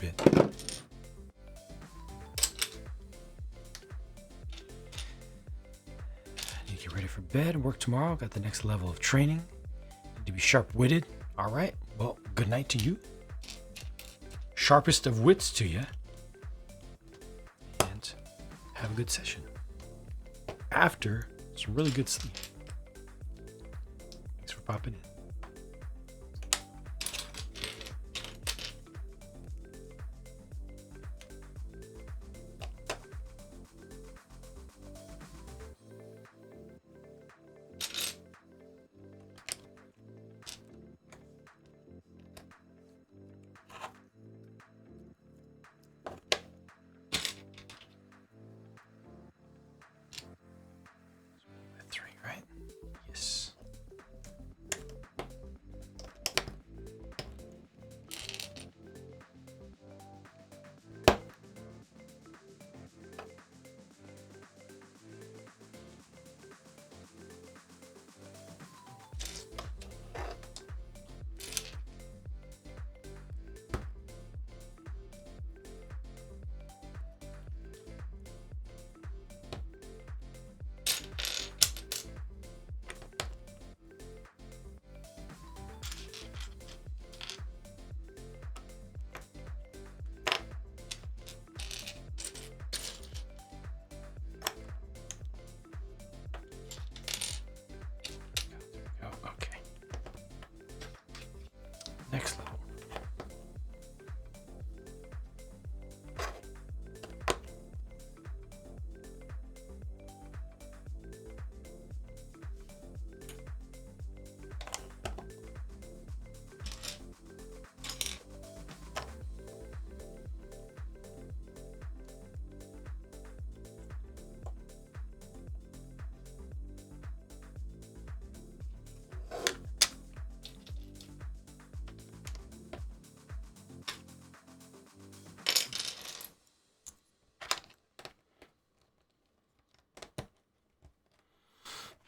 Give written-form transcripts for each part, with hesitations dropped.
bit. Need to get ready for bed and work tomorrow. Got the next level of training. Need to be sharp-witted. All right. Well, good night to you. Sharpest of wits to you. And have a good session. After some really good sleep. Thanks for popping in. Next level.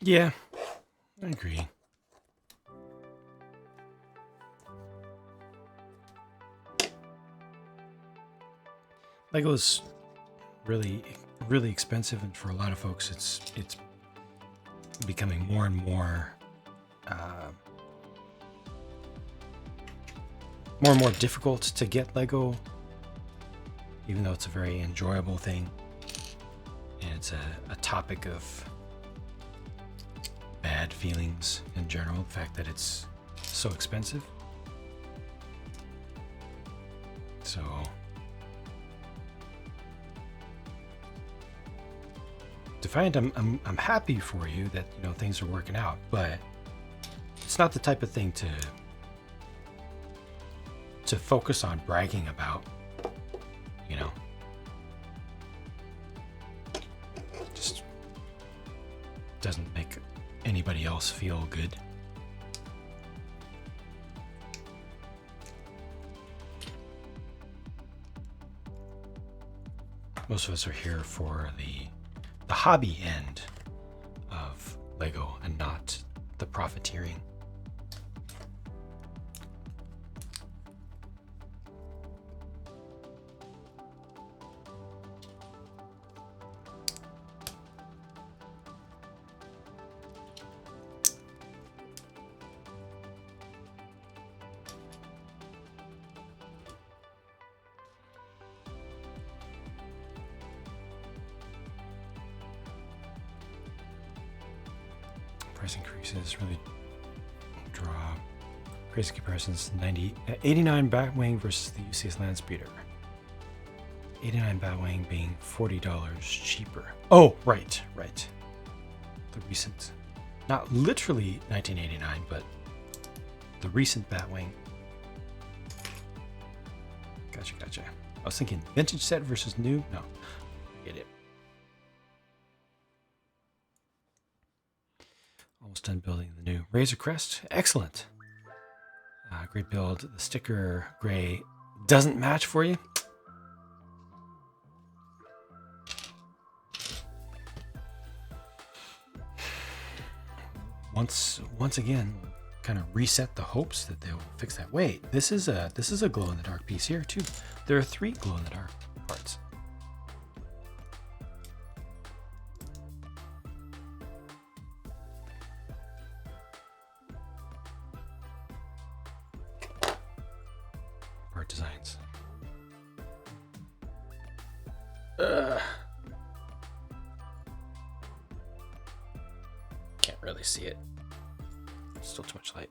Yeah, I agree. Lego's really expensive, and for a lot of folks, it's becoming more and more difficult to get Lego, even though it's a very enjoyable thing, and it's a topic of bad feelings in general, the fact that it's so expensive. So Defiant, I'm happy for you that things are working out, but it's not the type of thing to focus on bragging about. Just doesn't make anybody else feel good. Most of us are here for the hobby end of Lego and not the profiteering. Price increases really drop. Crazy comparisons. 89 Batwing versus the UCS Landspeeder. 89 Batwing being $40 cheaper. Oh, right. The recent, not literally 1989, but the recent Batwing. Gotcha. I was thinking vintage set versus new. No, get it. Almost done building the new Razor Crest. Excellent. Great build. The sticker gray doesn't match for you. Once again, kind of reset the hopes that they will fix that. Wait, this is a glow in the dark piece here too. There are 3 glow in the dark parts. Part designs. Can't really see it. Still too much light.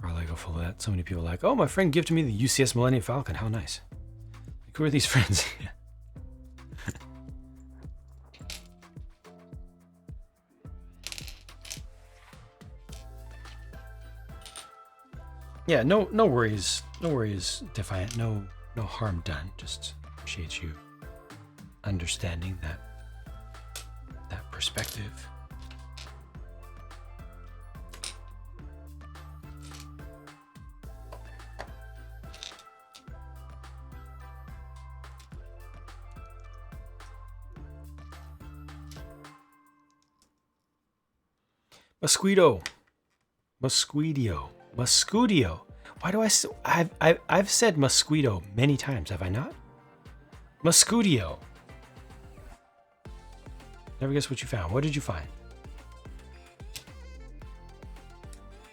Our Lego full of that. So many people are like, oh, my friend gifted me the UCS Millennium Falcon. How nice. Like, who are these friends? Yeah, no worries. No worries, Defiant. No harm done. Just appreciate you understanding that perspective. Mosquito. Why do I've said mosquito many times, have I not? Mosquito. Never guess what you found. What did you find?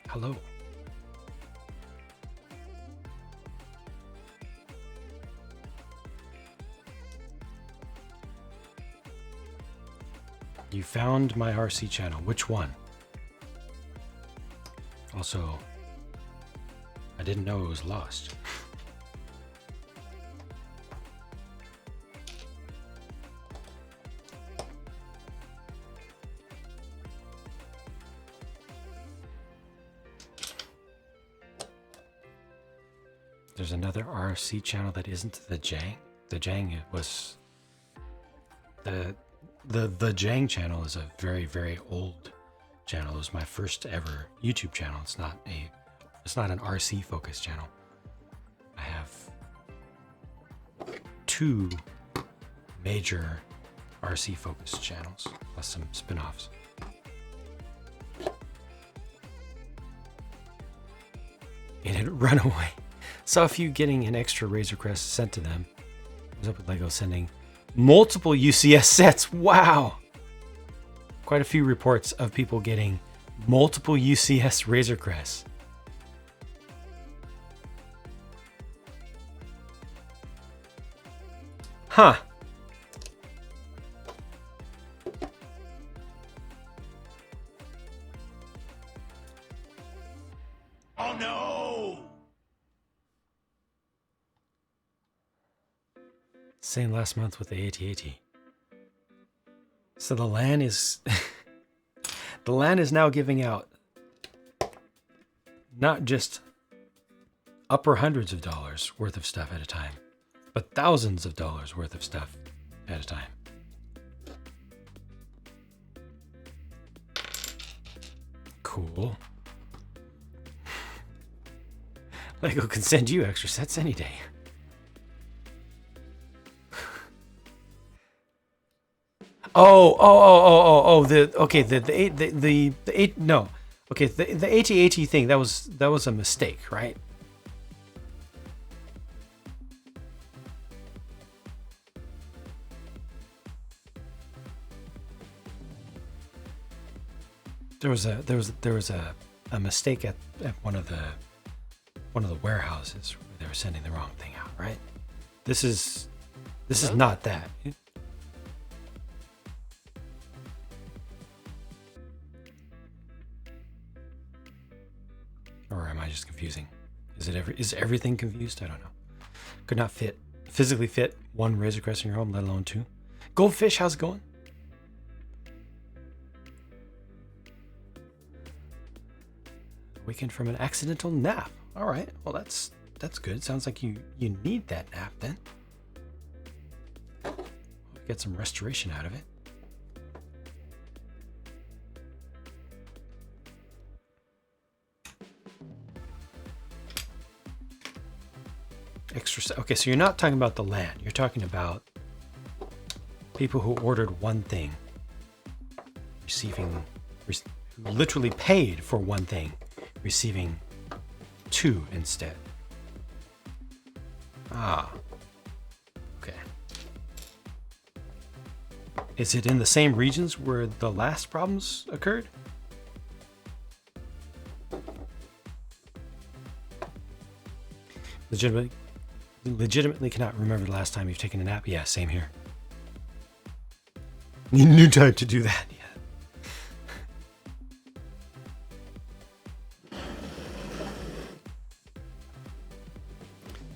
Hello. You found my RC channel. Which one? Also, I didn't know it was lost. There's another RC channel that isn't the Jang. The Jang was the Jang channel is a very, very old channel. It was my first ever YouTube channel. It's not an RC focused channel. I have 2 major RC focused channels plus some spin-offs. It had run away. Saw a few getting an extra Razor Crest sent to them. What's up with Lego sending multiple UCS sets? Wow. Quite a few reports of people getting multiple UCS Razor Crests. Huh. Oh no! Same last month with the AT-AT. So the LAN is the LAN is now giving out not just upper hundreds of dollars worth of stuff at a time, but thousands of dollars worth of stuff at a time. Cool. Lego can send you extra sets any day. The AT-AT thing, that was a mistake, right? There was a mistake at one of the warehouses where they were sending the wrong thing out, right? This is not that. Or am I just confusing? Is everything confused? I don't know. Could not physically fit 1 Razor Crest in your home, let alone 2. Goldfish, how's it going? Awakened from an accidental nap. All right. Well, that's good. Sounds like you need that nap then. Get some restoration out of it. Okay, so you're not talking about the LAN. You're talking about people who ordered one thing who literally paid for one thing, receiving two instead. Ah. Okay. Is it in the same regions where the last problems occurred? Legitimately cannot remember the last time you've taken a nap. Yeah, same here. New time to do that. Yeah.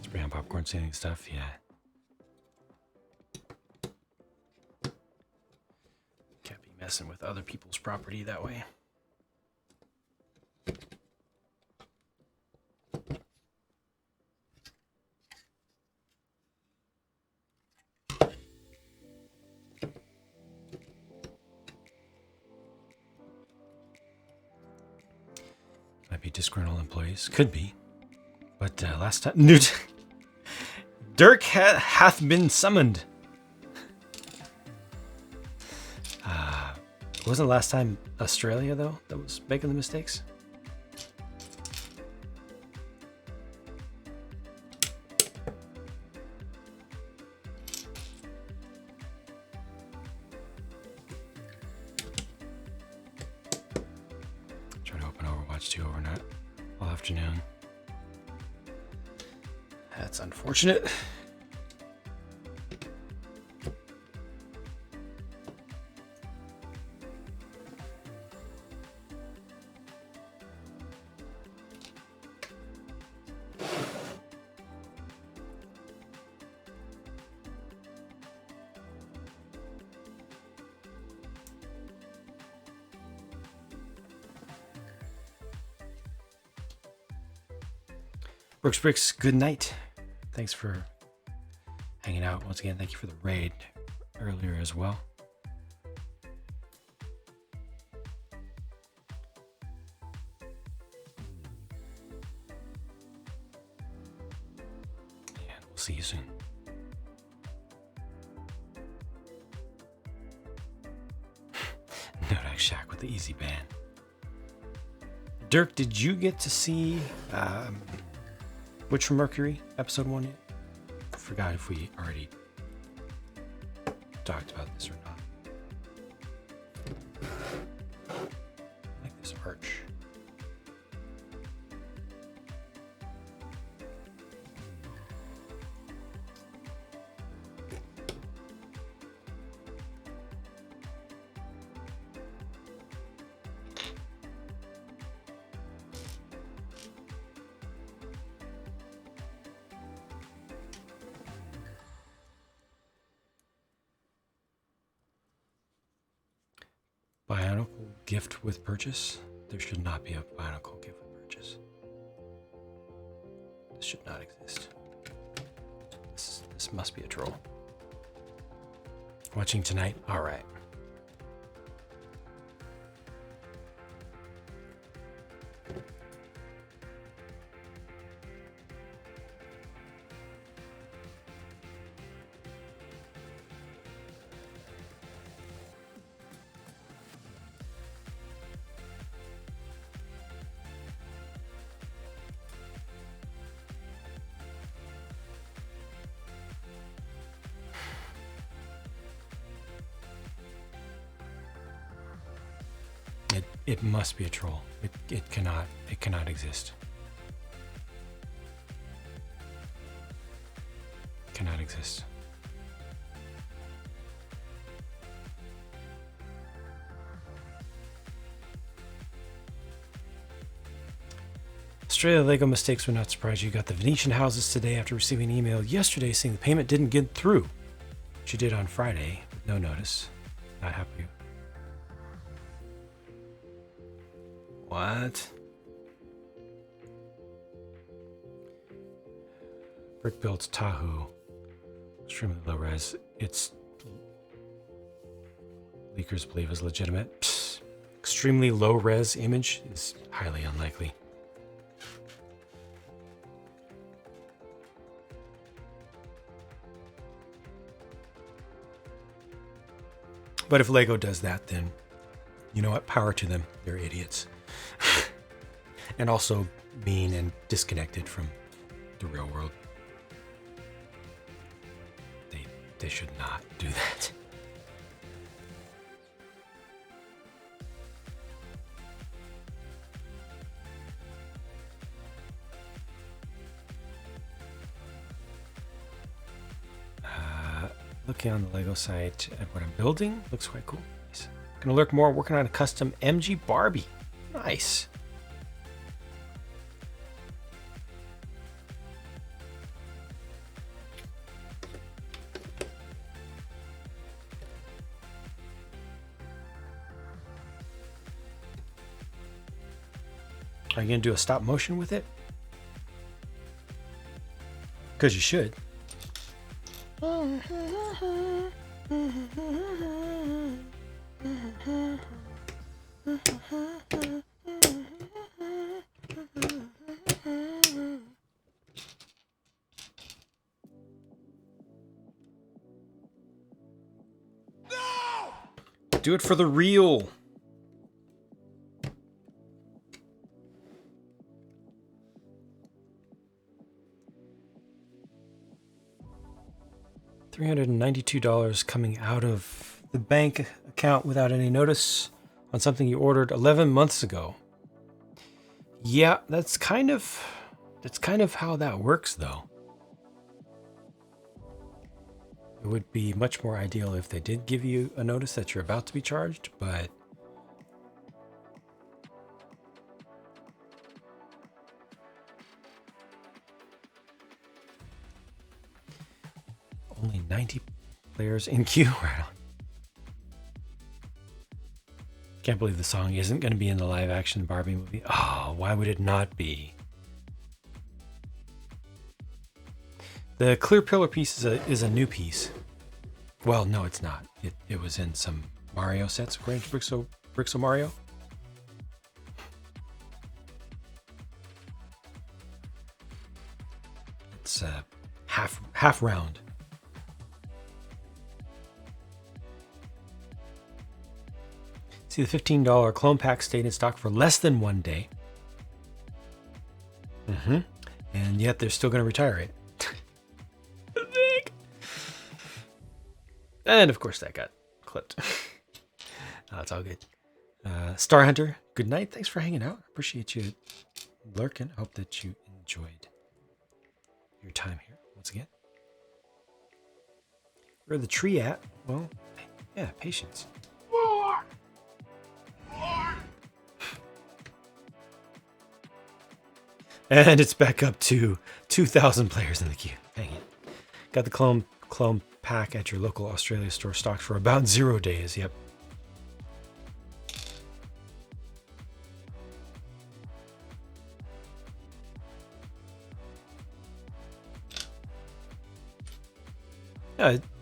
Spray on popcorn, sanding stuff. Yeah. Can't be messing with other people's property that way. Might be disgruntled employees. Could be. But last time... Dirk hath been summoned. Wasn't last time Australia, though, that was making the mistakes? Try to open Overwatch 2 overnight all afternoon. That's unfortunate. Brooks, good night. Thanks for hanging out. Once again, thank you for the raid earlier as well. And we'll see you soon. Nodak Shack with the easy ban. Dirk, did you get to see Witch from Mercury, episode 1 yet? I forgot if we already talked about this or not. I like this arch. Bionicle gift with purchase? There should not be a Bionicle gift with purchase. This should not exist. This must be a troll. Watching tonight? Alright. It must be a troll. It cannot exist. Cannot exist. Australia Lego mistakes would not surprise you. You got the Venetian houses today after receiving an email yesterday saying the payment didn't get through. She did on Friday with no notice. Not happy. What? Brick built Tahoe. Extremely low res. It's leakers believe is legitimate. Psst. Extremely low res image is highly unlikely. But if Lego does that, then You know what? Power to them. They're idiots. And also mean and disconnected from the real world. They should not do that. Looking on the Lego site at what I'm building. Looks quite cool. Nice. Gonna learn more. Working on a custom MG Barbie. Nice. Are you gonna do a stop motion with it? Because you should. No! Do it for the real. $392 coming out of the bank account without any notice on something you ordered 11 months ago. Yeah, that's kind of how that works, though. It would be much more ideal if they did give you a notice that you're about to be charged, but only 90 players in queue. Right on. Can't believe the song isn't going to be in the live action Barbie movie. Oh, why would it not be? The clear pillar piece is a new piece. Well, no, it's not. It was in some Mario sets, according to Bricks of Mario. It's half round. See, the $15 clone pack stayed in stock for less than 1 day. And yet they're still going to retire it. And of course that got clipped. It's all good. Star Hunter, good night. Thanks for hanging out. Appreciate you lurking. I hope that you enjoyed your time here once again. Where the tree at? Well, yeah, patience. And it's back up to 2,000 players in the queue. Dang it. Got the clone pack at your local Australia store stocked for about 0 days. Yep.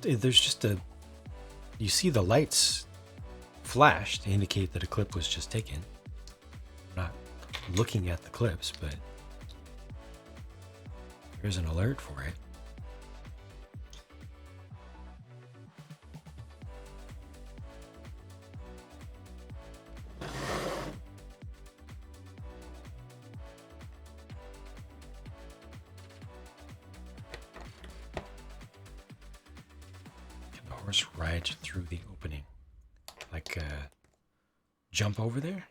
There's just you see the lights flash to indicate that a clip was just taken. I'm not looking at the clips, but there's an alert for it. Can the horse ride through the opening? Like jump over there?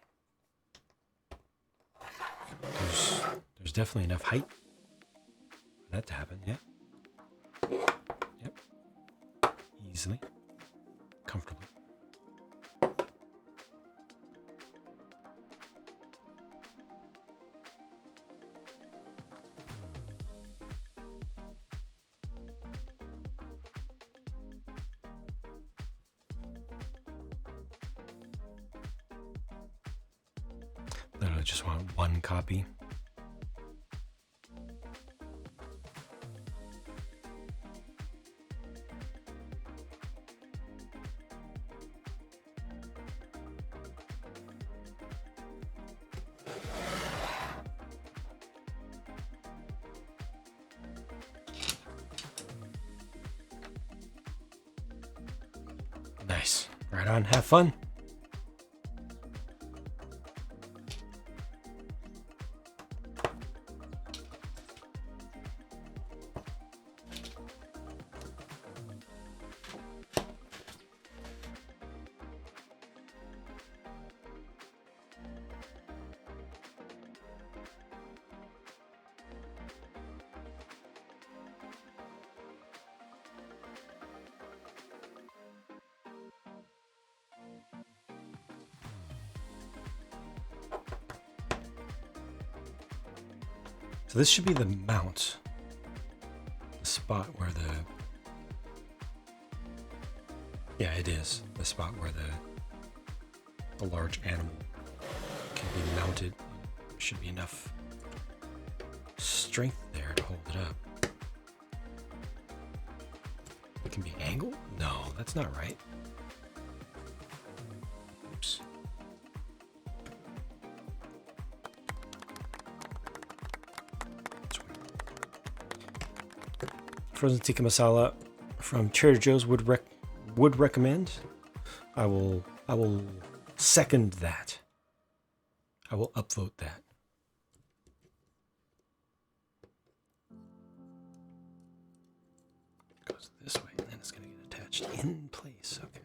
There's definitely enough height for that to happen, yeah. Yep. Easily. Comfortably. Literally just want one copy. Nice. Right on. Have fun. So this should be the mount. The spot where the... Yeah, it is. The spot where the large animal can be mounted. Should be enough strength there to hold it up. It can be angled? No, that's not right. Oops. Frozen tikka masala from Trader Joe's would recommend. I will second that. I will upvote that. It goes this way, and then it's going to get attached in place. Okay.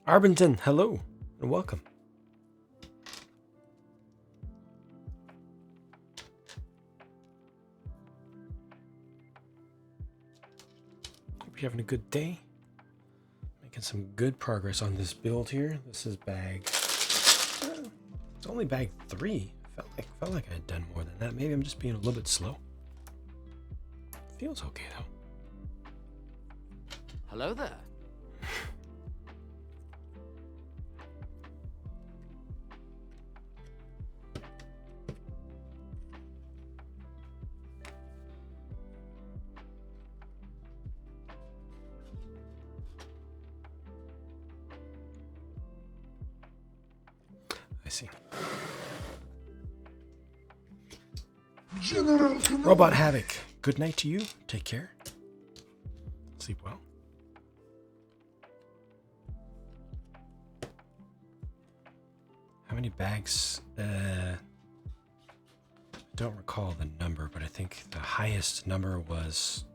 Arbington, hello and welcome. Hope you're having a good day. Making some good progress on this build here. This is bag. It's only bag 3. Felt like I had done more than that. Maybe I'm just being a little bit slow. Feels okay though. Hello there. I see. Robot Havoc, good night to you. Take care. Sleep well. How many bags? Don't recall the number, but I think the highest number was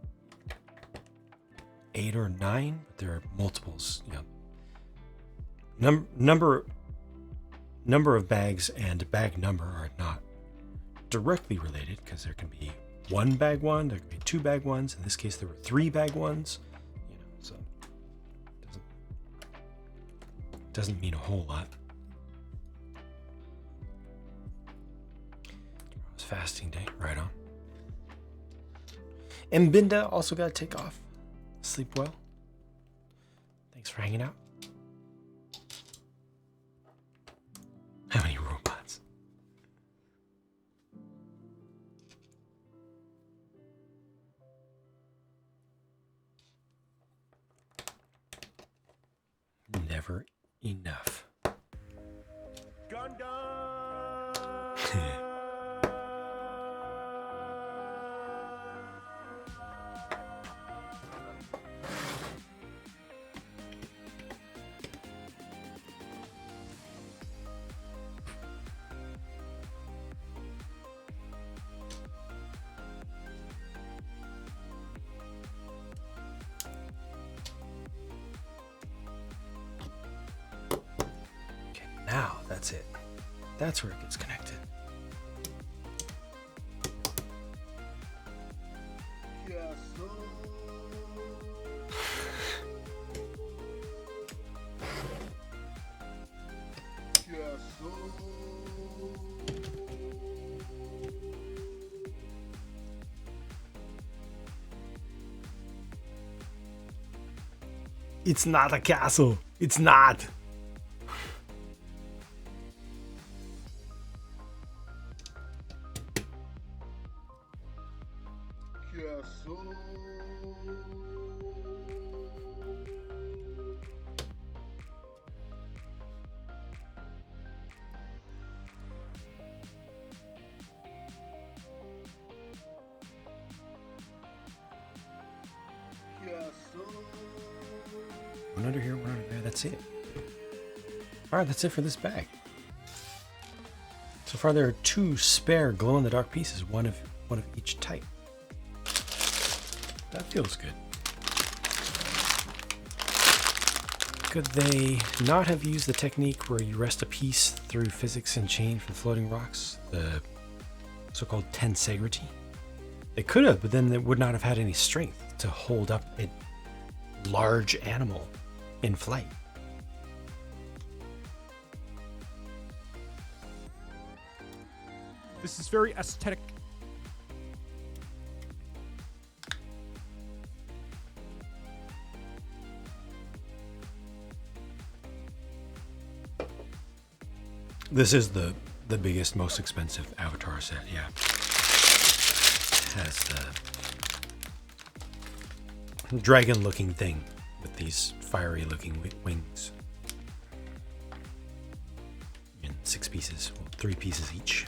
8 or 9. But there are multiples. You know, number of bags and bag number are not directly related because there can be 1 bag 1, there can be 2 bag 1s. In this case, there were 3 bag 1s. You know, so doesn't mean a whole lot. Tomorrow's fasting day, right on. And Binda also got to take off. Sleep well. Thanks for hanging out. How many robots? Never enough. Now that's it. That's where it gets connected. It's not a castle. It's not. One under here, one under there. That's it. All right, that's it for this bag. So far, there are 2 spare glow-in-the-dark pieces, one of each type. That feels good. Could they not have used the technique where you rest a piece through physics and chain for the floating rocks? The so-called tensegrity. They could have, but then they would not have had any strength to hold up a large animal in flight. This is very aesthetic. This is the biggest, most expensive Avatar set, yeah. It has the dragon-looking thing with these fiery-looking wings. In 6 pieces, well, 3 pieces each.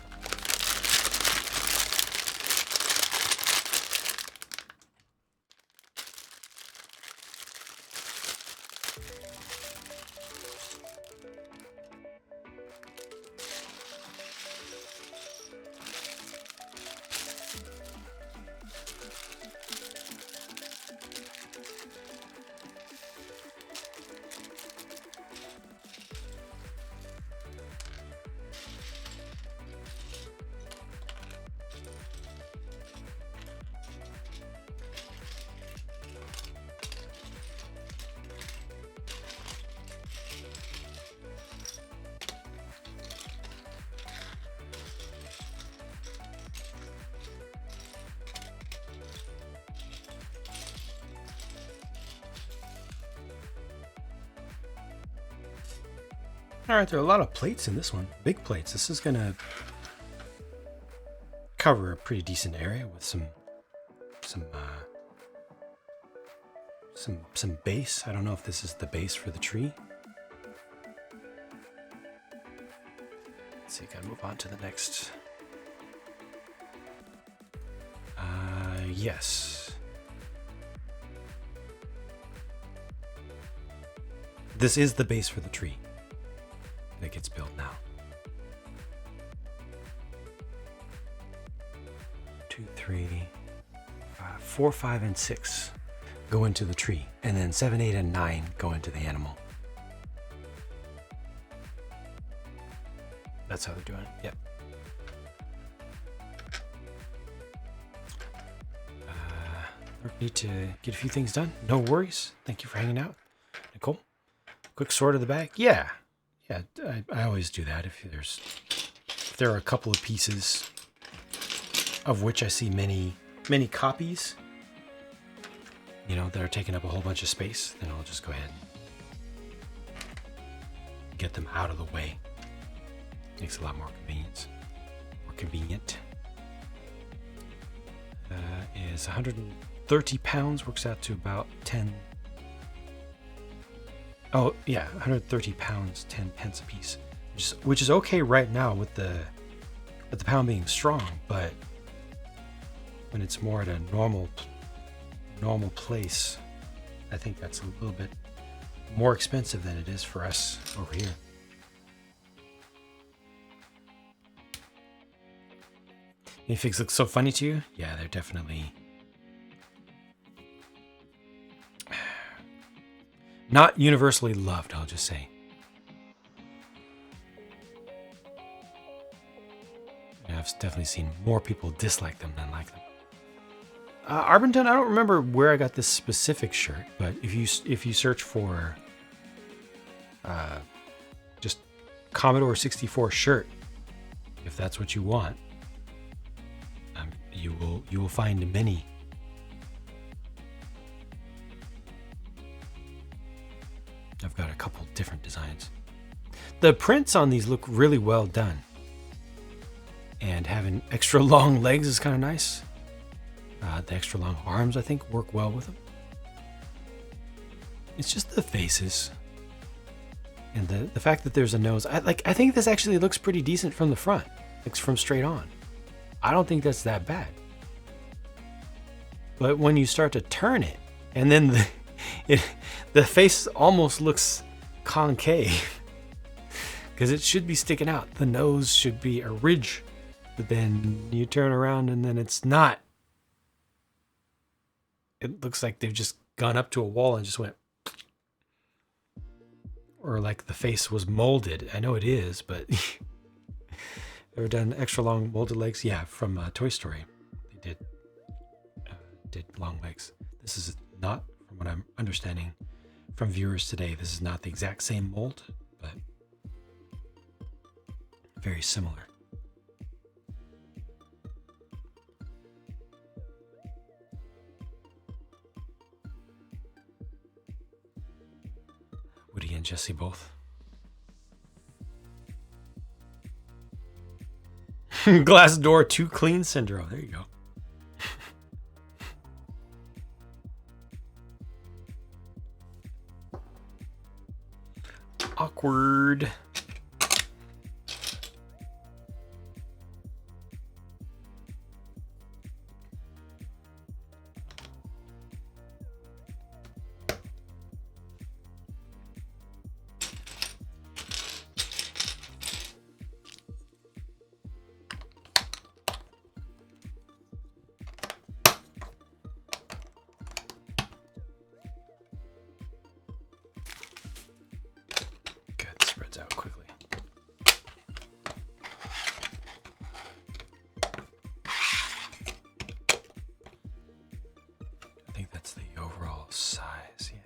All right, there are a lot of plates in this one. Big plates. This is gonna cover a pretty decent area with some base. I don't know if this is the base for the tree. Let's see, gotta move on to the next. Yes. This is the base for the tree that gets built now. 2, 3, 4, 5, and 6 go into the tree, and then 7, 8, and 9 go into the animal. That's how they're doing it. Yep. Need to get a few things done. No worries. Thank you for hanging out, Nicole. Quick sort of the bag. Yeah. I always do that. If there are a couple of pieces of which I see many copies, that are taking up a whole bunch of space, then I'll just go ahead and get them out of the way. Makes a lot more convenient. Is 130 pounds, works out to about 10. Oh yeah, 130 pounds, 10 pence a piece, which is okay right now with the pound being strong, but when it's more at a normal place, I think that's a little bit more expensive than it is for us over here. Any figs look so funny to you? Yeah, they're definitely not universally loved, I'll just say. I've definitely seen more people dislike them than like them. Arbington, I don't remember where I got this specific shirt, but if you search for just Commodore 64 shirt, if that's what you want, you will find many. I've got a couple different designs. The prints on these look really well done, and having extra long legs is kind of nice. The extra long arms, I think, work well with them. It's just the faces and the fact that there's a nose. I think this actually looks pretty decent from the front, looks from straight on. I don't think that's that bad. But when you start to turn it, and then the face almost looks concave because it should be sticking out. The nose should be a ridge, but then you turn around and then it's not. It looks like they've just gone up to a wall and just went, or like the face was molded. I know it is, but They were done extra long molded legs. Yeah, from Toy Story. They did long legs. This is not, from what I'm understanding from viewers today, this is not the exact same mold, but very similar. Woody and Jesse both. Glass door too clean syndrome. There you go. Awkward. Out quickly. I think that's the overall size, yeah.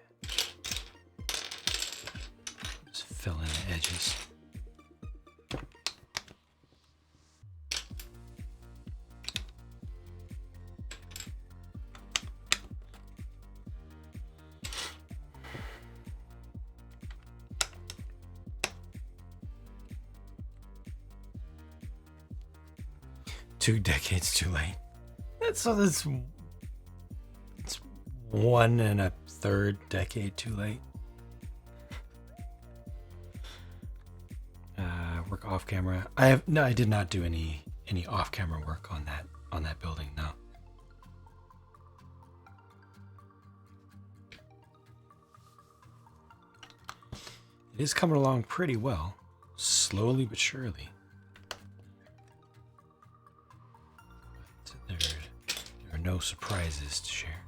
Just fill in the edges. Two decades too late. That's 1 1/3 decade too late. Work off camera. I did not do any off camera work on that building. No. It is coming along pretty well, slowly but surely. There are no surprises to share.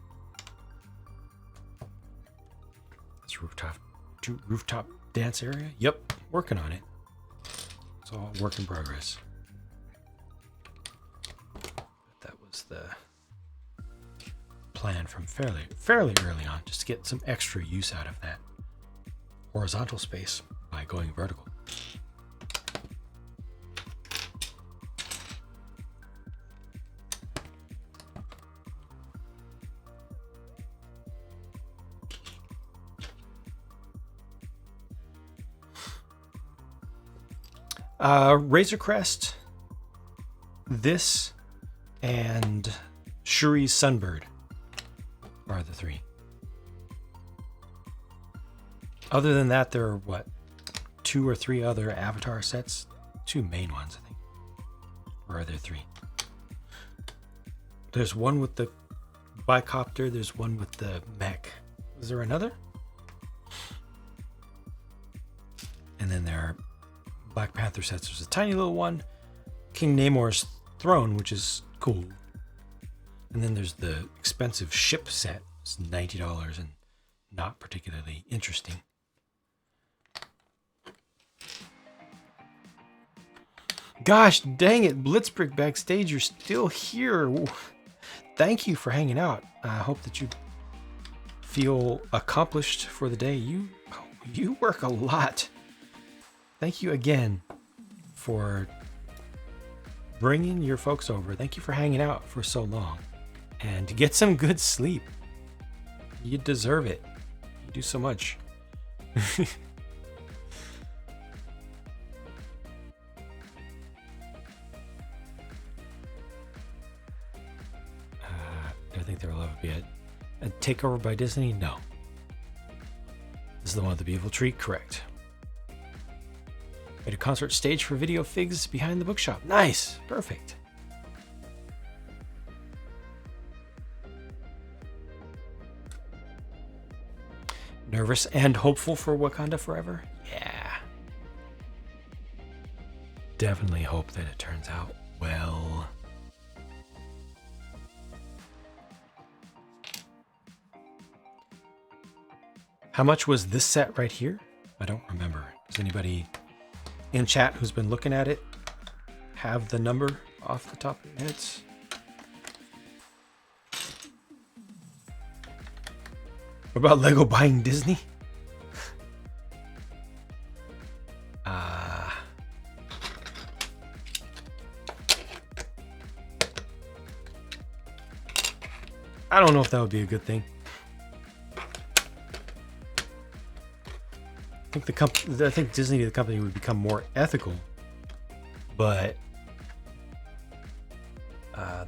This rooftop dance area? Yep, working on it. It's all work in progress. That was the plan from fairly early on, just to get some extra use out of that horizontal space by going vertical. Razor Crest, this, and Shuri's Sunbird are the three. Other than that, there are, 2 or 3 other Avatar sets? 2 main ones, I think. Or are there 3? There's one with the bicopter, there's one with the mech. Is there another? And then there are Black Panther sets. There's a tiny little one, King Namor's throne, which is cool. And then there's the expensive ship set. It's $90 and not particularly interesting. Gosh dang it, Blitzbrick backstage, you're still here. Ooh. Thank you for hanging out. I hope that you feel accomplished for the day. You work a lot. Thank you again for bringing your folks over. Thank you for hanging out for so long. And get some good sleep. You deserve it. You do so much. Do I think there will ever be a takeover by Disney? No. This is the one with the beautiful tree? Correct. Made a concert stage for video figs behind the bookshop. Nice. Perfect. Nervous and hopeful for Wakanda Forever? Yeah. Definitely hope that it turns out well. How much was this set right here? I don't remember. Does anybody in chat who's been looking at it have the number off the top of your heads? What about Lego buying Disney? I don't know if that would be a good thing. I think Disney, the company, would become more ethical, but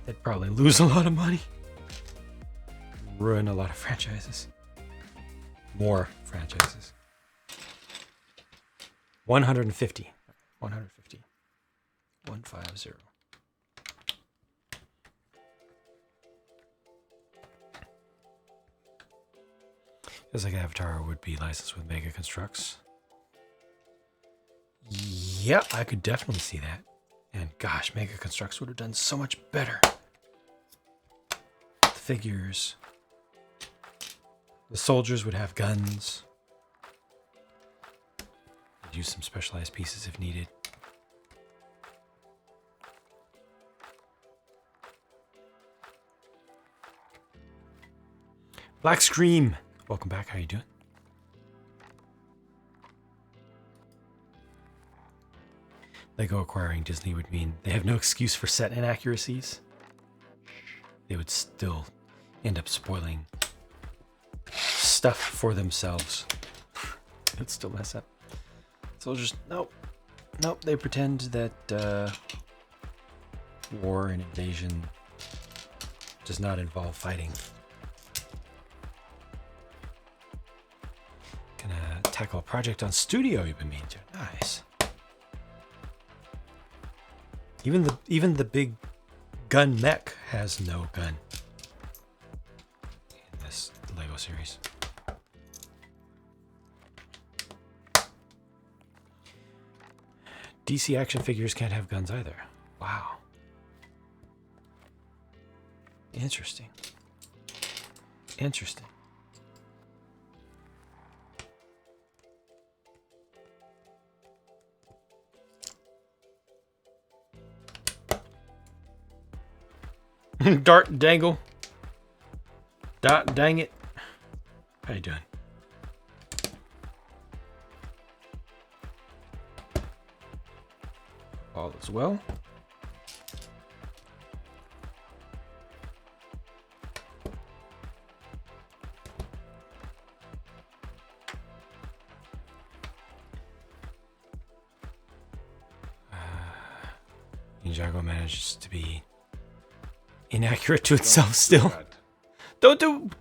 they'd probably lose a lot of money, ruin a lot of franchises, more franchises. 150. 150. 150. Feels like Avatar would be licensed with Mega Constructs. Yeah, I could definitely see that. And gosh, Mega Constructs would have done so much better. The figures. The soldiers would have guns. They'd use some specialized pieces if needed. Black Scream. Welcome back. How you doing? Lego acquiring Disney would mean they have no excuse for set inaccuracies. They would still end up spoiling stuff for themselves. It'd still mess up. Soldiers, nope. They pretend that war and invasion does not involve fighting. Gonna tackle a project on Studio you've been meaning to. Nice. Even the big gun mech has no gun in this Lego series. DC action figures can't have guns either. Wow. Interesting. Dart dangle. Dang it. How you doing? All is well. Ninjago manages to be inaccurate to itself still. Don't,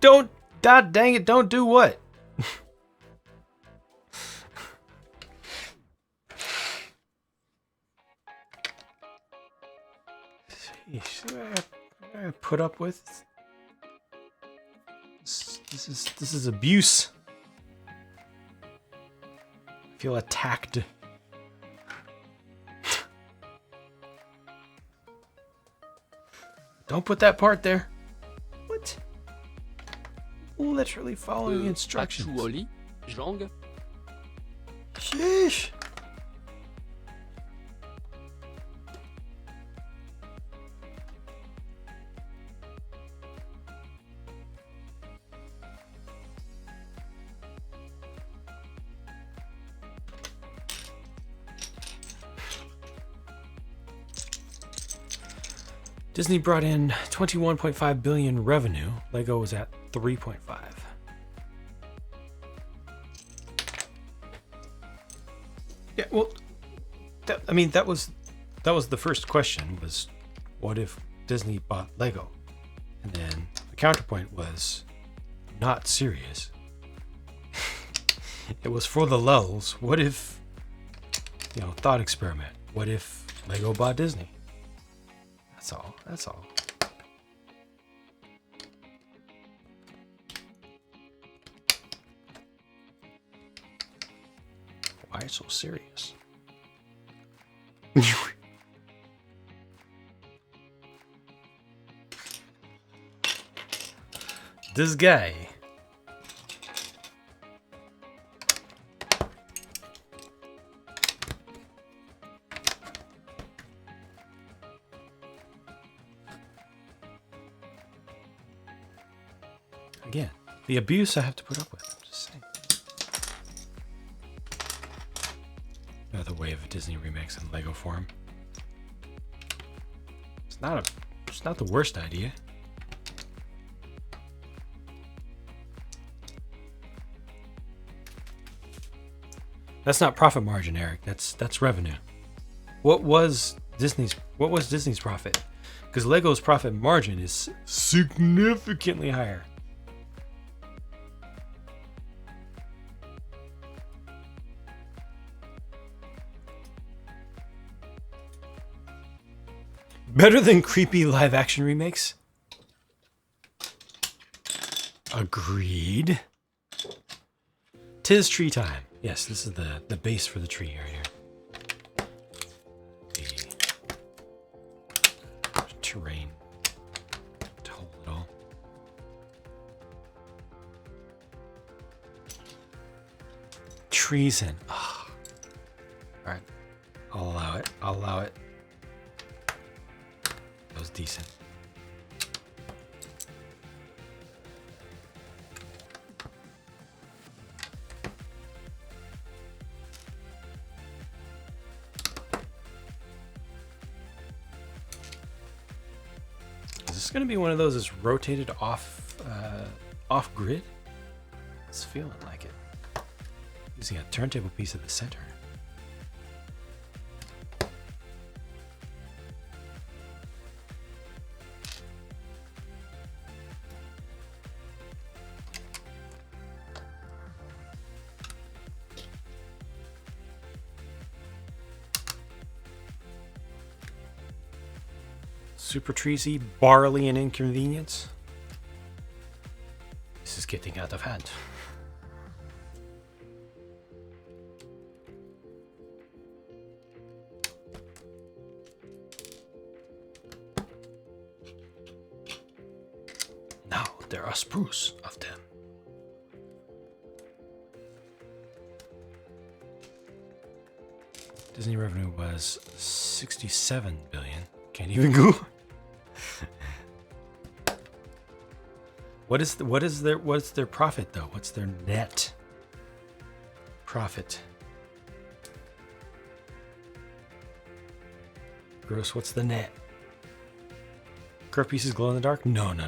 God dang it, don't do what? I put up with this is abuse. I feel attacked. Don't put that part there. What? Literally following instructions. Sheesh. Disney brought in 21.5 billion revenue. Lego was at 3.5. Yeah, well, that was the first question, was what if Disney bought Lego? And then the counterpoint was not serious. It was for the lulz. What if, thought experiment. What if Lego bought Disney? That's all. Why so serious? This guy. Again, the abuse I have to put up with. I'm just saying. Another wave of Disney remakes in Lego form. It's not the worst idea. That's not profit margin, Eric. That's revenue. What was Disney's profit? Because Lego's profit margin is significantly higher. Better than creepy live action remakes? Agreed. 'Tis tree time. Yes, this is the base for the tree right here. The terrain to hold it all. Treason. Oh. All right, I'll allow it. That was decent. Is this going to be one of those that's rotated off grid? It's feeling like it. Using a turntable piece at the center. Super treesy, barley, and inconvenience. This is getting out of hand. Now there are spruce of them. Disney revenue was 67 billion. Can't even go. What's their profit though? What's their net profit? Gross, what's the net? Curve pieces glow in the dark? No. No,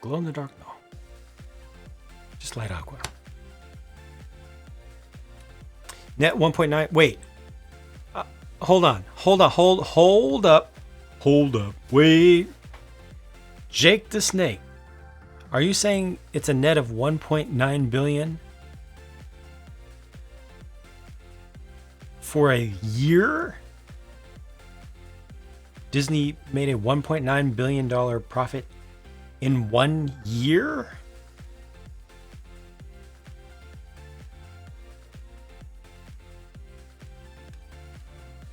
glow in the dark, no. Just light aqua. Net 1.9. Wait. Hold up. Wait. Jake the Snake. Are you saying it's a net of 1.9 billion for a year? Disney made a $1.9 billion profit in 1 year?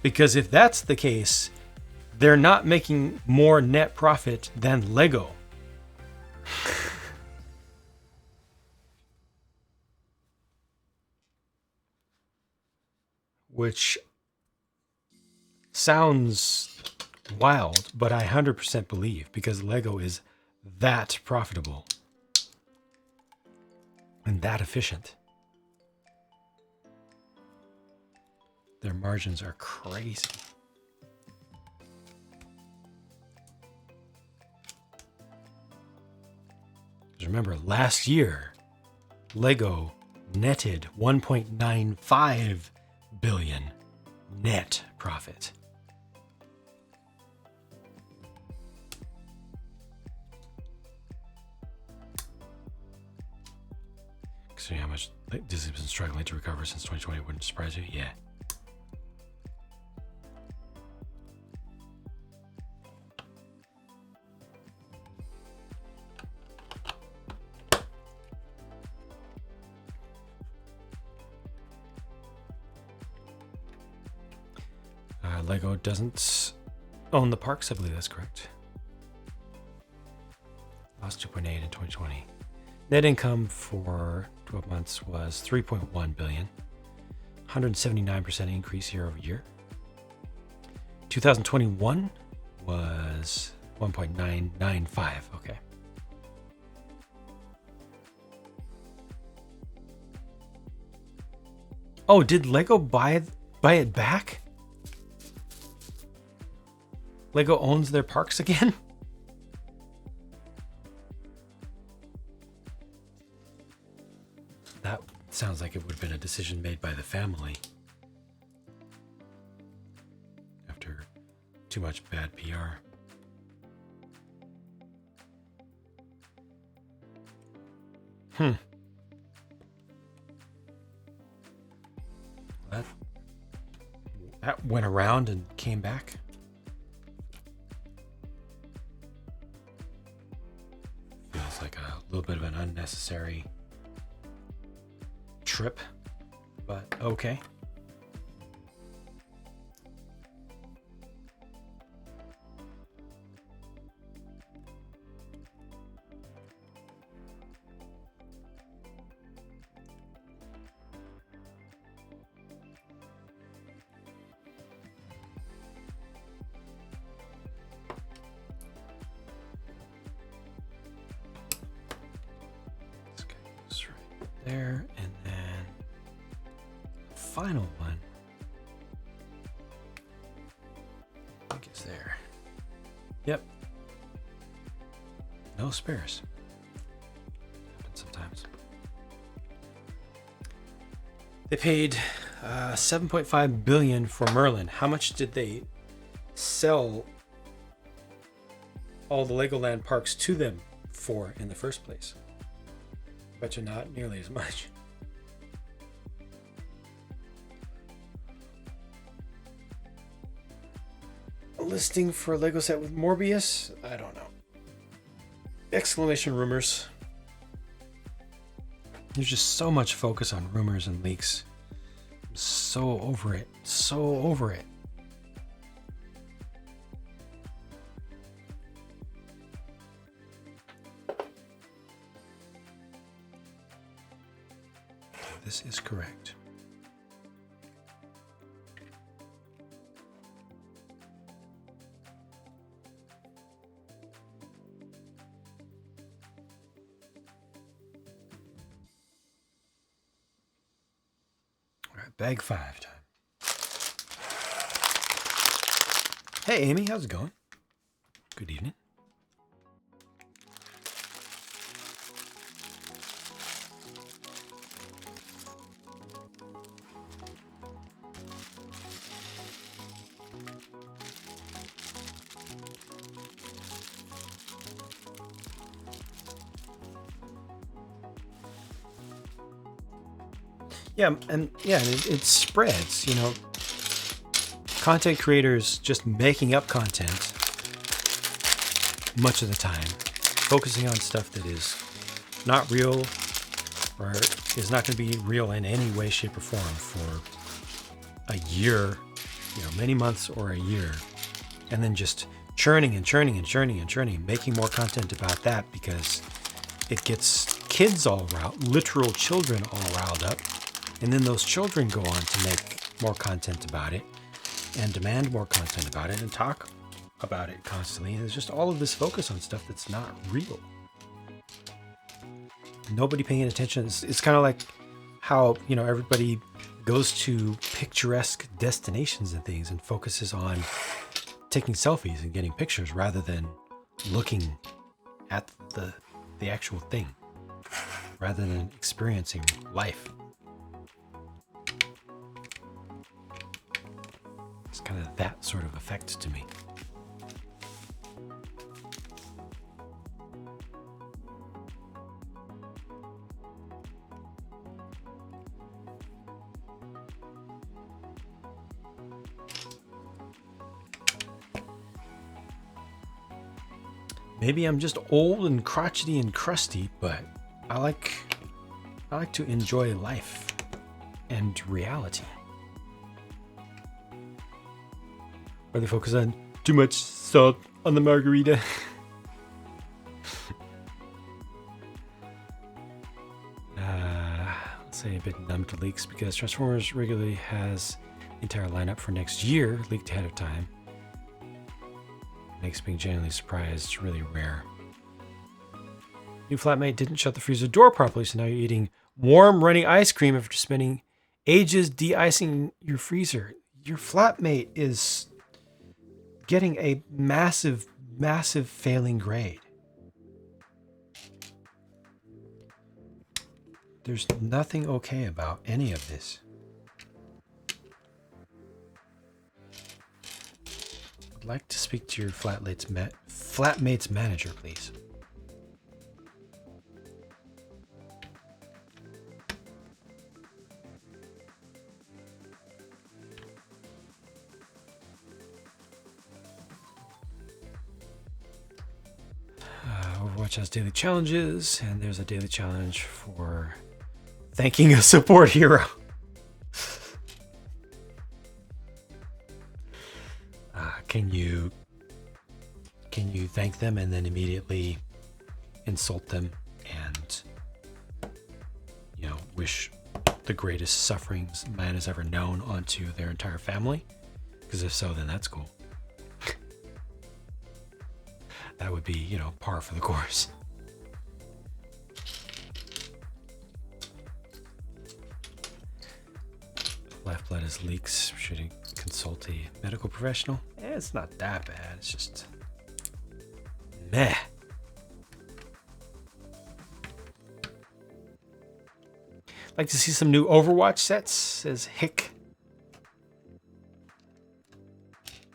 Because if that's the case, they're not making more net profit than Lego. Which sounds wild, but I 100% believe, because Lego is that profitable and that efficient. Their margins are crazy. Because remember, last year, Lego netted 1.95 billion net profit. See how much Disney's been struggling to recover since 2020 wouldn't surprise you? Yeah. Lego doesn't own the parks, I believe that's correct. Lost 2.8 in 2020. Net income for 12 months was 3.1 billion, 179% increase year over year. 2021 was 1.995. Okay. Oh, did Lego buy it back? Lego owns their parks again? That sounds like it would have been a decision made by the family. After too much bad PR. That went around and came back. Feels like a little bit of an unnecessary trip, but okay. There, and then the final one I think is there. Yep. No spares. Happens sometimes. They paid $7.5 billion for Merlin. How much did they sell all the Legoland parks to them for in the first place? Bet you not nearly as much. A listing for a Lego set with Morbius? I don't know. Exclamation rumors. There's just so much focus on rumors and leaks. I'm so over it. So over it. This is correct. All right, bag 5 time. Hey, Amy, how's it going? Good evening. Yeah, and it spreads, you know. Content creators just making up content much of the time, focusing on stuff that is not real or is not going to be real in any way, shape, or form for a year, you know, many months or a year, and then just churning and churning and churning and churning, making more content about that because it gets kids all riled, literal children all riled up. And then those children go on to make more content about it and demand more content about it and talk about it constantly. And there's just all of this focus on stuff that's not real. Nobody paying attention. It's kind of like how, you know, everybody goes to picturesque destinations and things and focuses on taking selfies and getting pictures rather than looking at the actual thing, rather than experiencing life. Kind of that sort of effect to me. Maybe I'm just old and crotchety and crusty, but I like to enjoy life and reality. Or they focus on too much salt on the margarita. Let's say a bit numb to leaks because Transformers regularly has the entire lineup for next year leaked ahead of time. Makes being genuinely surprised really rare. New flatmate didn't shut the freezer door properly, so now you're eating warm running ice cream after spending ages de-icing your freezer. Your flatmate is getting a massive, massive failing grade. There's nothing okay about any of this. I'd like to speak to your flatmate's manager, please. Overwatch has daily challenges, and there's a daily challenge for thanking a support hero. Can you thank them and then immediately insult them and, you know, wish the greatest sufferings man has ever known onto their entire family? Because if so, then that's cool. That would be, you know, par for the course. Left blood is leaks. Should you consult a medical professional? It's not that bad. It's just meh. Like to see some new Overwatch sets, says Hick.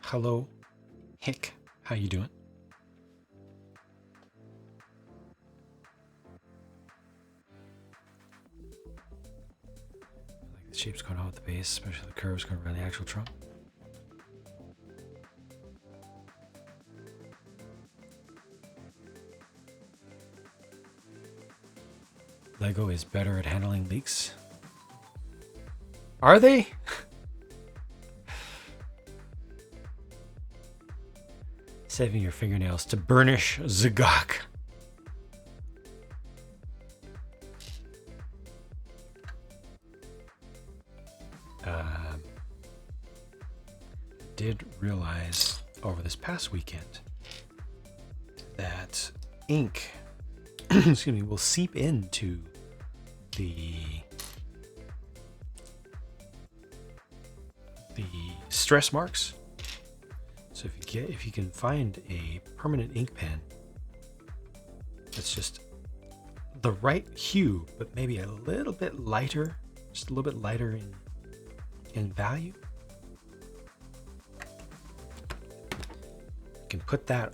Hello, Hick. How you doing? The shape's going on with the base, especially the curves going around the actual trunk. Lego is better at handling leaks. Are they? Saving your fingernails to burnish Zagok. Did realize over this past weekend that ink excuse me, will seep into the stress marks. So if you can find a permanent ink pen that's just the right hue, but maybe a little bit lighter, just a little bit lighter in value, you can put that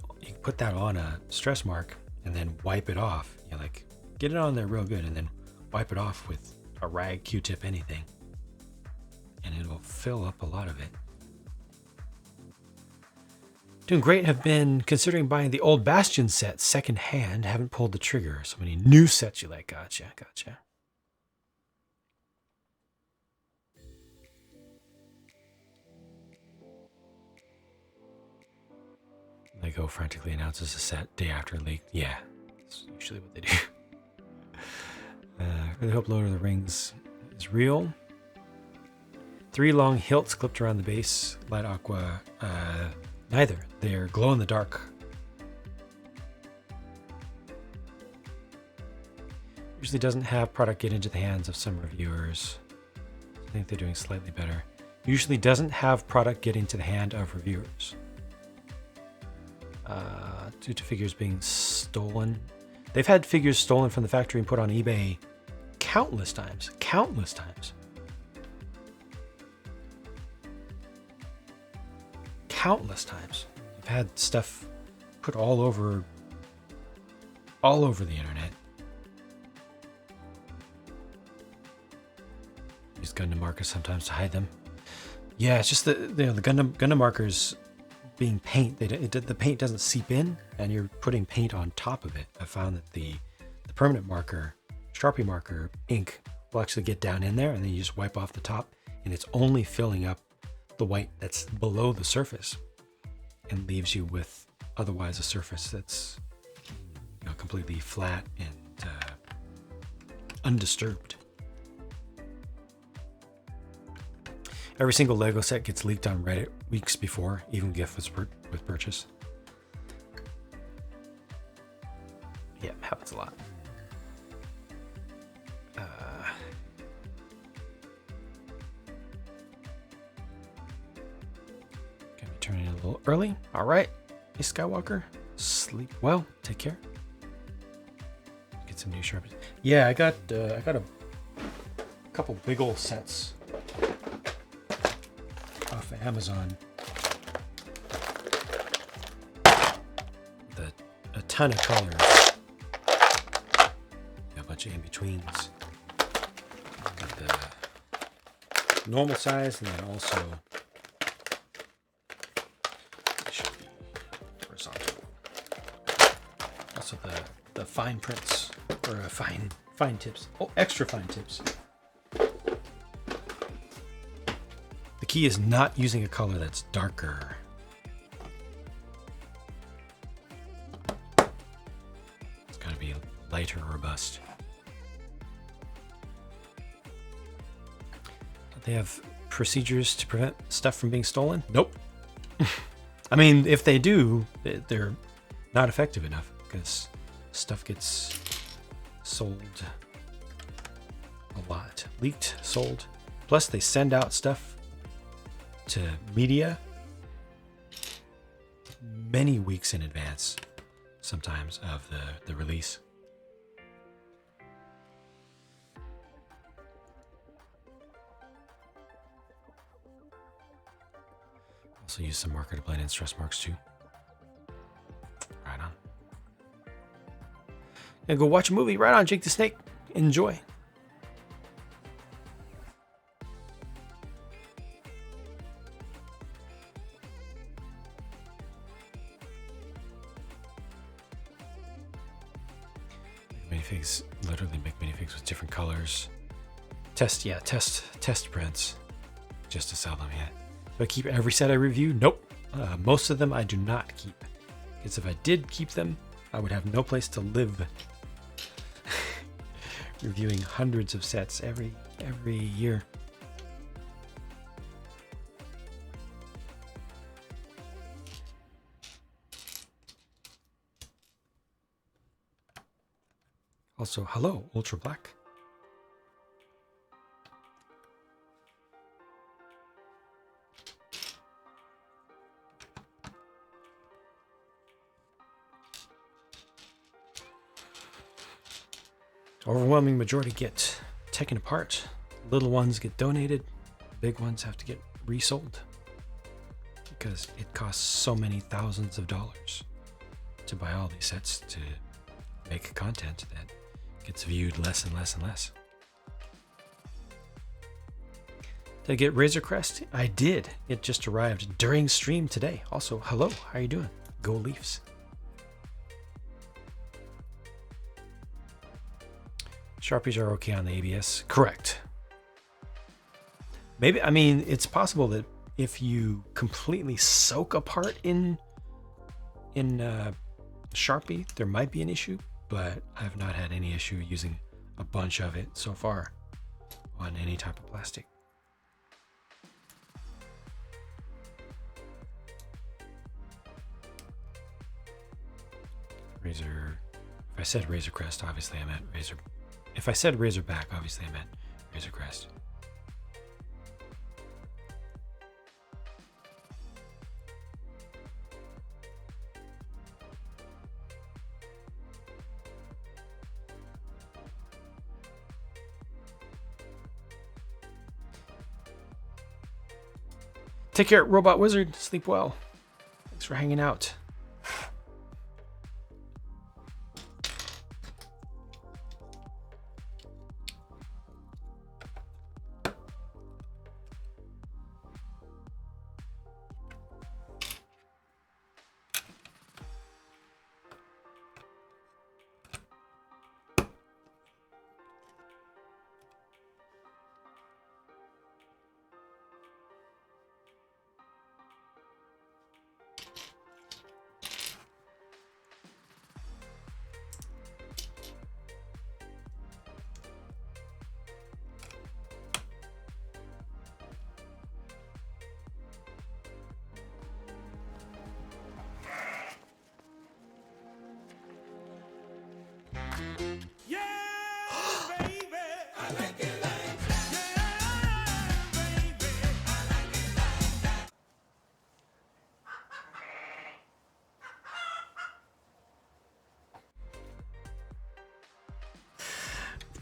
on a stress mark and then wipe it off. You know, like get it on there real good and then wipe it off with a rag, Q-tip, anything, and it'll fill up a lot of it. Doing great. Have been considering buying the old Bastion set second hand. Haven't pulled the trigger. So many new sets you like. Gotcha. Lego frantically announces a set day after leak. Yeah, that's usually what they do. Really hope Lord of the Rings is real. 3 long hilts clipped around the base. Light aqua. Neither. They're glow in the dark. Usually doesn't have product get into the hands of some reviewers. I think they're doing slightly better. Usually doesn't have product get into the hand of reviewers. Due to figures being stolen. They've had figures stolen from the factory and put on eBay countless times. They've had stuff put all over the internet. Use Gundam markers sometimes to hide them. Yeah, it's just the Gundam markers being paint. The paint doesn't seep in, and you're putting paint on top of it. I found that the permanent marker, Sharpie marker ink will actually get down in there, and then you just wipe off the top, and it's only filling up the white that's below the surface, and leaves you with otherwise a surface that's, you know, completely flat and undisturbed. Every single Lego set gets leaked on Reddit weeks before, even gift with purchase. Yeah, happens a lot. Gonna be turning a little early. All right, hey Skywalker, sleep well. Take care. Get some new Sharpies. Yeah, I got a couple big old sets off of Amazon. A ton of colors. A bunch of in-betweens. Got the normal size and then also it should be horizontal. Also the fine prints or fine tips. Oh, extra fine tips. The key is not using a color that's darker. It's got to be lighter or robust. They have procedures to prevent stuff from being stolen? Nope. I mean, if they do, they're not effective enough because stuff gets sold a lot. Leaked, sold. Plus, they send out stuff to media many weeks in advance, sometimes, of the release. Also use some marker to blend in stress marks too. Right on. And go watch a movie. Right on, Jake the Snake. Enjoy. Minifigs, literally make minifigs with different colors. Test prints just to sell them yet. Do I keep every set I review? Nope. Most of them I do not keep. Because if I did keep them, I would have no place to live. Reviewing hundreds of sets every year. Also, hello, Ultra Black. Overwhelming majority get taken apart. Little ones get donated. Big ones have to get resold because it costs so many thousands of dollars to buy all these sets to make content that gets viewed less and less and less. Did I get Razor Crest? I did. It just arrived during stream today. Also, hello, how are you doing? Go Leafs. Sharpies are okay on the ABS. Correct. Maybe, I mean, it's possible that if you completely soak a part in Sharpie, there might be an issue, but I've not had any issue using a bunch of it so far on any type of plastic. Razor, if I said Razor Crest, obviously I meant Razor. If I said Razorback, obviously I meant Razor Crest. Take care, Robot Wizard. Sleep well. Thanks for hanging out.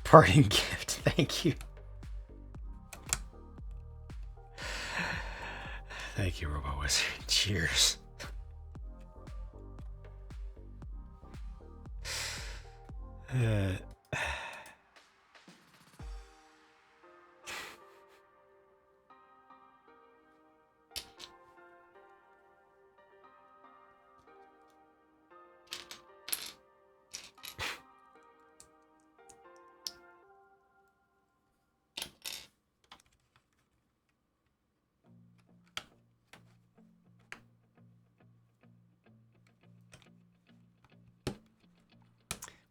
Parting gift. Thank you. Thank you, Robo Wizard. Cheers.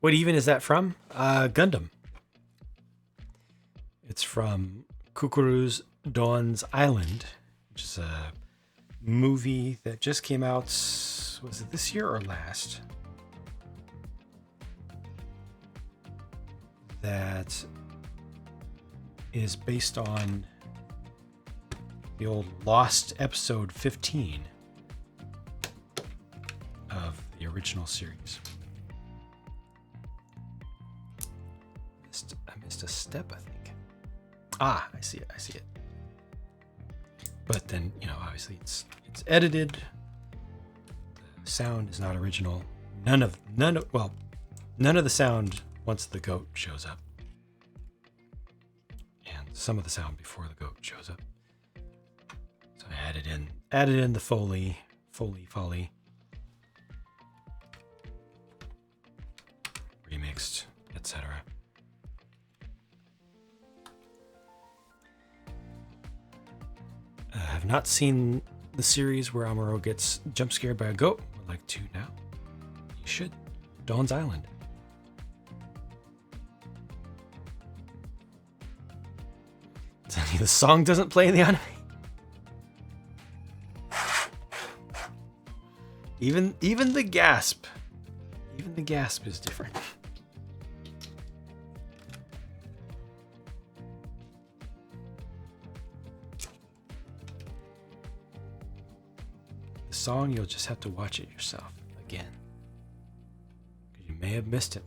What even is that from? Gundam. It's from Kukuru's Dawn's Island, which is a movie that just came out. Was it this year or last? That is based on the old Lost episode 15 of the original series. I missed a step, I think. Ah, I see it. But then, obviously it's edited. The sound is not original. None of the sound once the goat shows up. And some of the sound before the goat shows up. So I added in the Foley, remixed, etc. I have not seen the series where Amuro gets jump scared by a goat. Would like to now. You should. Dawn's Island. The song doesn't play in the anime. Even the gasp. Even the gasp is different. The song, you'll just have to watch it yourself again. Because you may have missed it.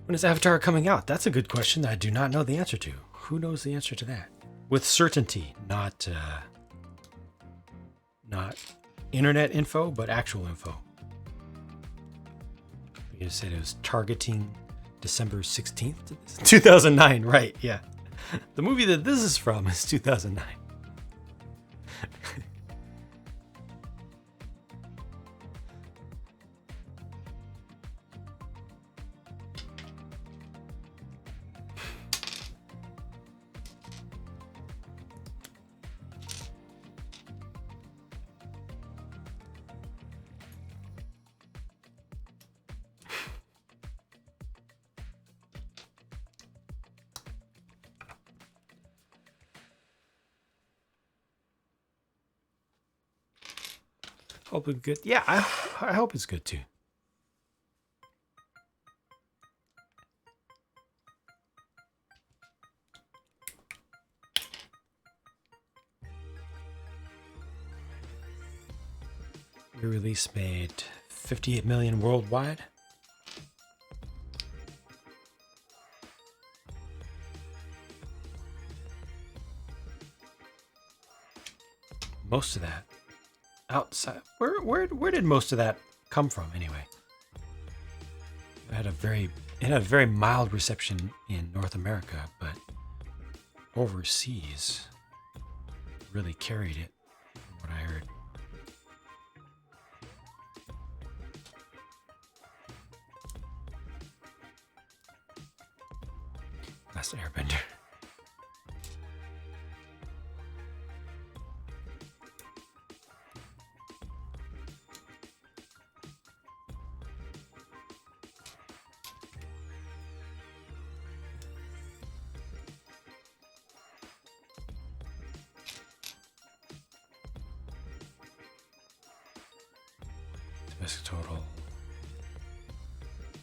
When is Avatar coming out? That's a good question that I do not know the answer to. Who knows the answer to that? With certainty, not internet info, but actual info. You said it was targeting December 16th, 2009, right? Yeah. The movie that this is from is 2009. Hope it's good. Yeah, I hope it's good too. The release made 58 million worldwide. Most of that outside. Where did most of that come from anyway? It had a very mild reception in North America, but overseas really carried it, from what I heard. Last Airbender. Risk total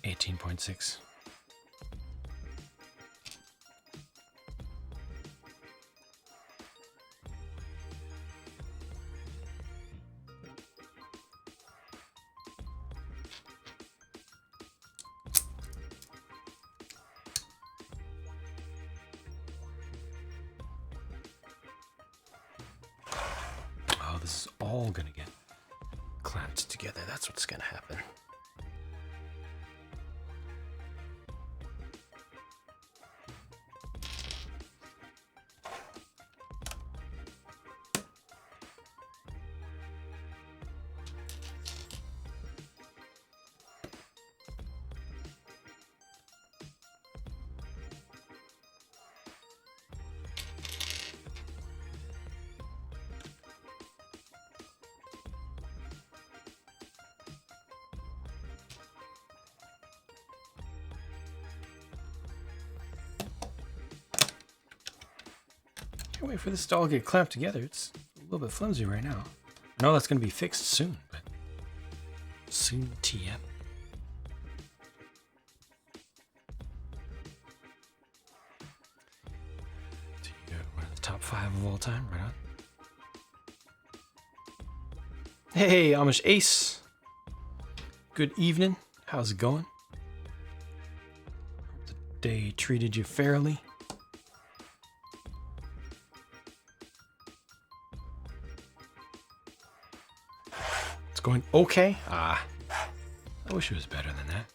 18.6. Oh, this is all gonna get clamped together. That's what's gonna happen. Can't wait for this to all get clamped together. It's a little bit flimsy right now. I know that's going to be fixed soon, but soon TM. So you got one of the top 5 of all time, right on. Hey, Amish Ace. Good evening. How's it going? Hope the day treated you fairly. Going okay. I wish it was better than that.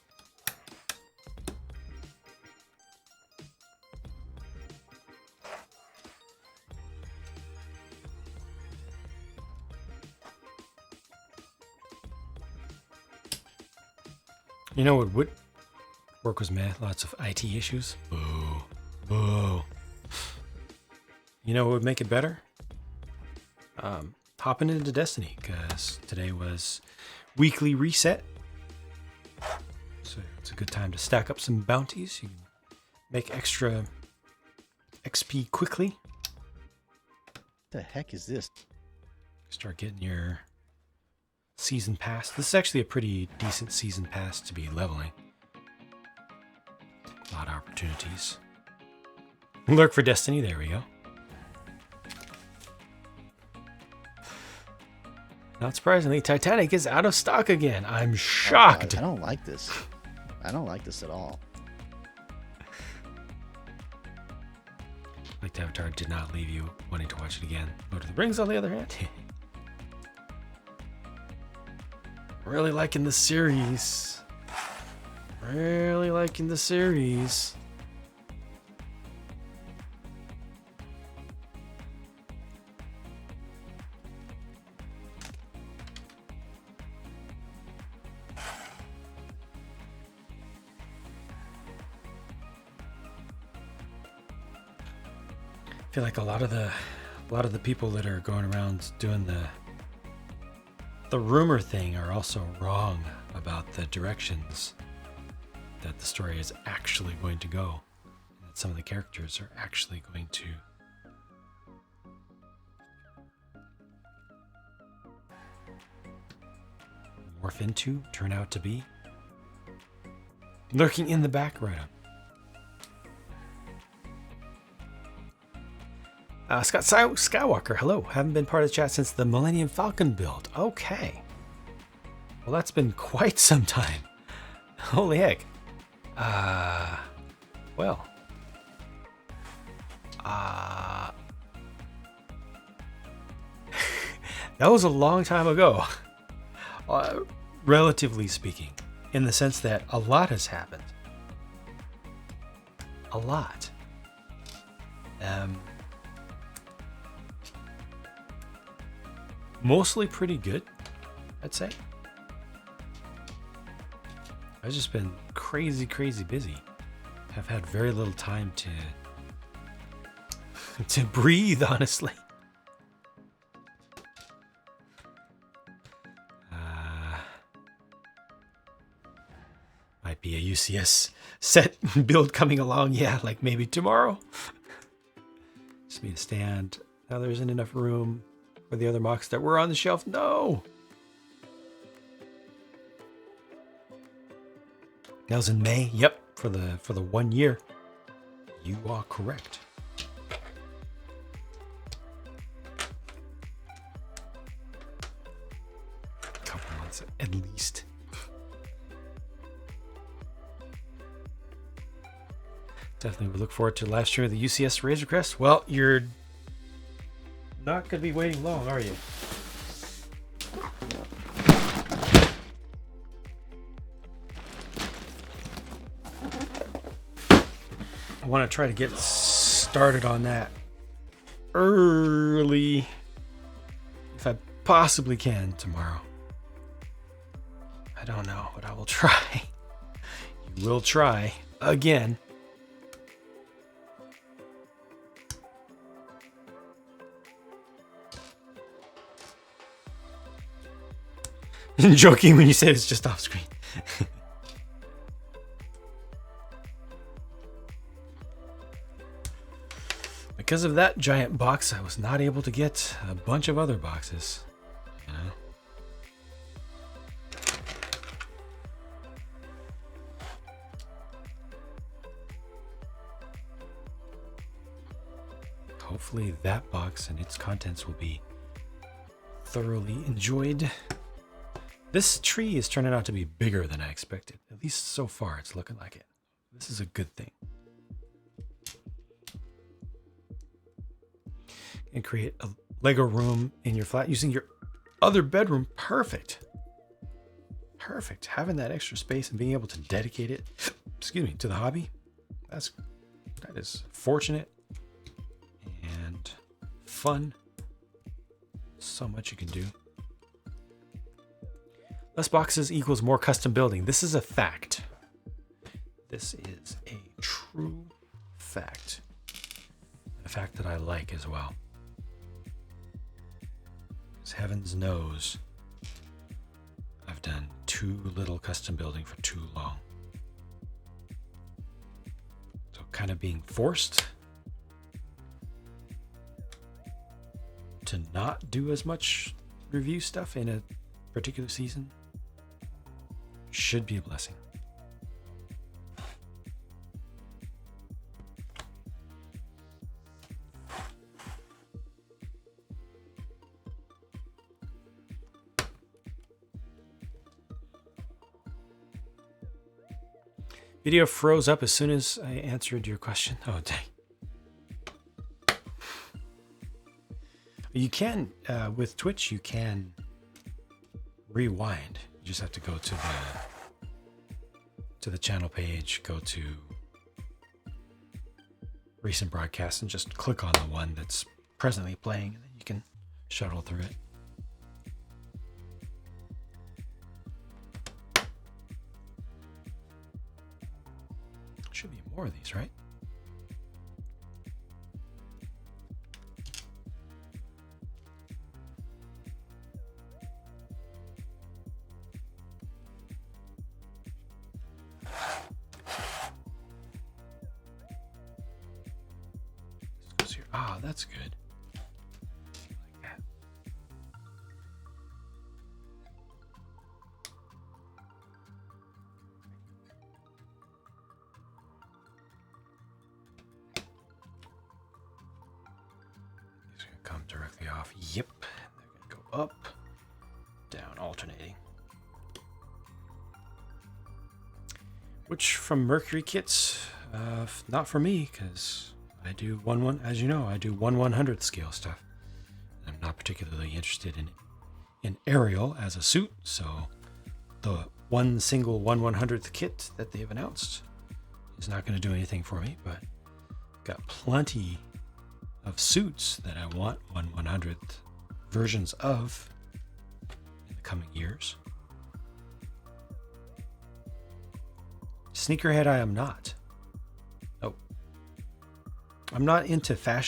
You know what would work was meh, lots of IT issues. Boo. Boo. You know what would make it better? Hopping into Destiny, because today was weekly reset. So it's a good time to stack up some bounties. You can make extra XP quickly. What the heck is this? Start getting your season pass. This is actually a pretty decent season pass to be leveling. A lot of opportunities. Lurk for Destiny, there we go. Not surprisingly, Titanic is out of stock again. I'm shocked. I don't like this. I don't like this at all. Like the Avatar did not leave you wanting to watch it again. Lord of the Rings, on the other hand. Really liking the series. Really liking the series. I feel like a lot of the people that are going around doing the rumor thing are also wrong about the directions that the story is actually going to go. And that some of the characters are actually going to morph into, turn out to be. Lurking in the back, right up. Scott Skywalker, hello. Haven't been part of the chat since the Millennium Falcon build. Okay. Well, that's been quite some time. Holy heck. Well. That was a long time ago. Relatively speaking. In the sense that a lot has happened. A lot. Mostly pretty good, I'd say. I've just been crazy busy. I've had very little time to breathe, honestly. Might be a UCS set build coming along, yeah, like maybe tomorrow. Just need to stand. Now there isn't enough room for the other mocks that were on the shelf. No! That was in May. Yep, for the 1 year. You are correct. Couple months at least. Definitely would look forward to live stream of the UCS Razor Crest. Well, you're not going to be waiting long, are you? I want to try to get started on that early, if I possibly can, tomorrow. I don't know, but I will try. You will try again. Joking when you say it's just off screen. Because of that giant box, I was not able to get a bunch of other boxes. You know? Hopefully that box and its contents will be thoroughly enjoyed. This tree is turning out to be bigger than I expected. At least so far, it's looking like it. This is a good thing. And create a Lego room in your flat using your other bedroom. Perfect. Perfect. Having that extra space and being able to dedicate it, excuse me, to the hobby. That is fortunate and fun. So much you can do. Less boxes equals more custom building. This is a fact. This is a true fact. A fact that I like as well. Because heavens knows I've done too little custom building for too long. So kind of being forced to not do as much review stuff in a particular season should be a blessing. Video froze up as soon as I answered your question. Oh, dang. You can, with Twitch, you can rewind. You just have to go to the channel page, go to recent broadcasts, and just click on the one that's presently playing, and then you can shuttle through it. Should be more of these, right? Ah, that's good. Like that. These are going to come directly off. Yep. They're going to go up, down, alternating. Which from Mercury kits, not for me, because I do as you know, I do 1/100th scale stuff. I'm not particularly interested in aerial as a suit, so the one single 1/100th kit that they've announced is not going to do anything for me, but got plenty of suits that I want 1/100th versions of in the coming years. Sneakerhead I am not. I'm not into fashion